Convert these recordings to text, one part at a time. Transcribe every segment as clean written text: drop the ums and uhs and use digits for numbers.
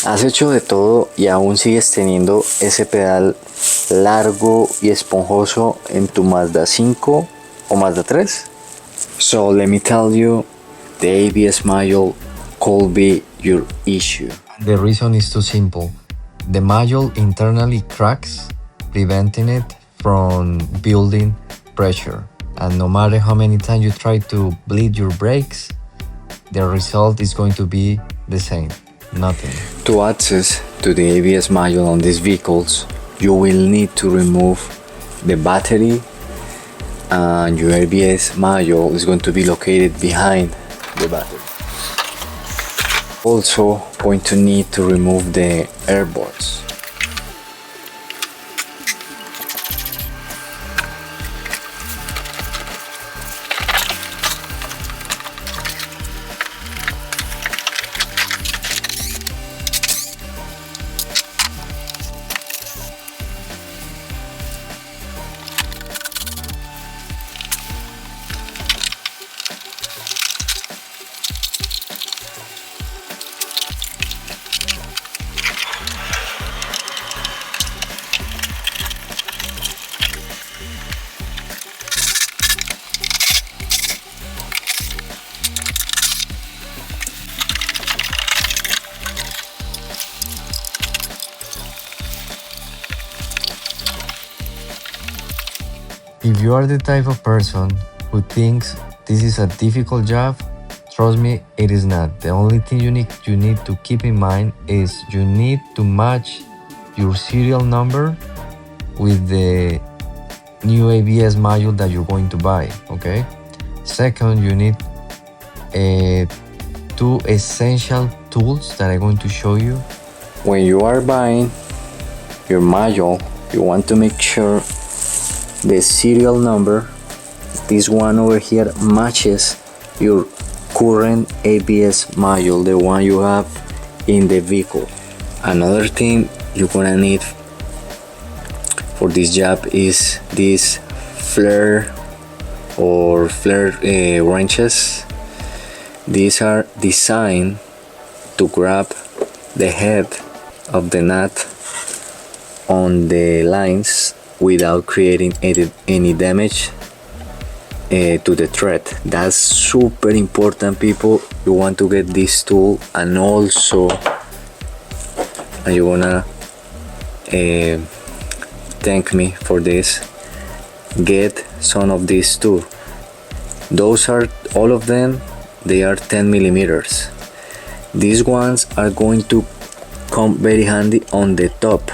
Has hecho de todo y aún sigues teniendo ese pedal largo y esponjoso en tu Mazda 5 o Mazda 3? So let me tell you, the ABS module could be your issue. The reason is too simple. The module internally cracks, preventing it from building pressure. And no matter how many times you try to bleed your brakes, the result is going to be the same, nothing. To access to the ABS module on these vehicles, you will need to remove the battery, and your ABS module is going to be located behind the battery. Also going to need to remove the airboards. If you are the type of person who thinks this is a difficult job, trust me, it is not. The only thing you need to keep in mind is you need to match your serial number with the new ABS module that you're going to buy, okay? Second, you need two essential tools that I'm going to show you. When you are buying your module, you want to make sure the serial number, this one over here, matches your current ABS module, the one you have in the vehicle. Another thing you're gonna need for this job is these flare wrenches. These are designed to grab the head of the nut on the lines without creating any damage to the thread. That's super important, people. You want to get this tool, and also you're gonna thank me for this. Get some of these too. Those are all of them. They are 10 millimeters. These ones are going to come very handy on the top,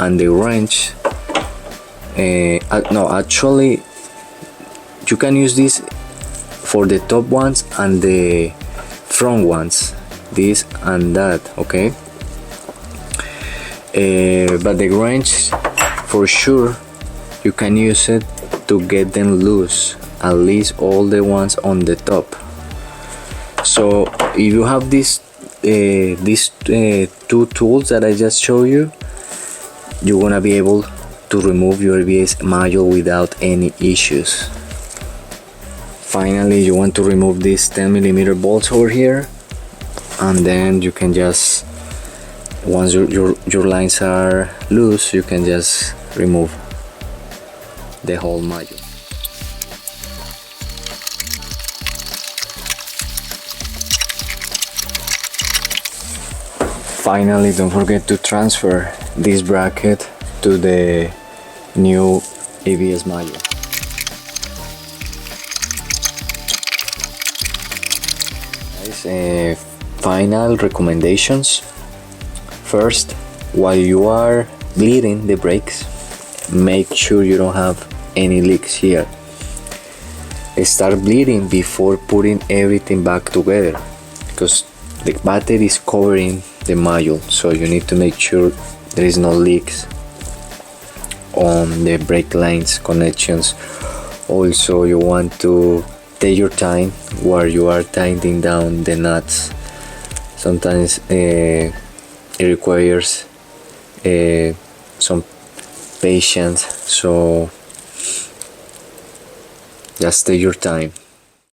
and the wrench. No, actually, you can use this for the top ones and the front ones, this and that, okay? But the wrench, for sure, you can use it to get them loose, at least all the ones on the top. So if you have these two tools that I just showed you, you're gonna be able to remove your ABS module without any issues. Finally, you want to remove these 10 millimeter bolts over here, and then you can just, once your lines are loose, you can just remove the whole module. Finally, don't forget to transfer this bracket to the new ABS module. Guys, final recommendations. First, while you are bleeding the brakes, make sure you don't have any leaks here. Start bleeding before putting everything back together, because the battery is covering the module, so you need to make sure there is no leaks on the brake lines connections. Also, you want to take your time while you are tightening down the nuts. Sometimes it requires some patience, so just take your time.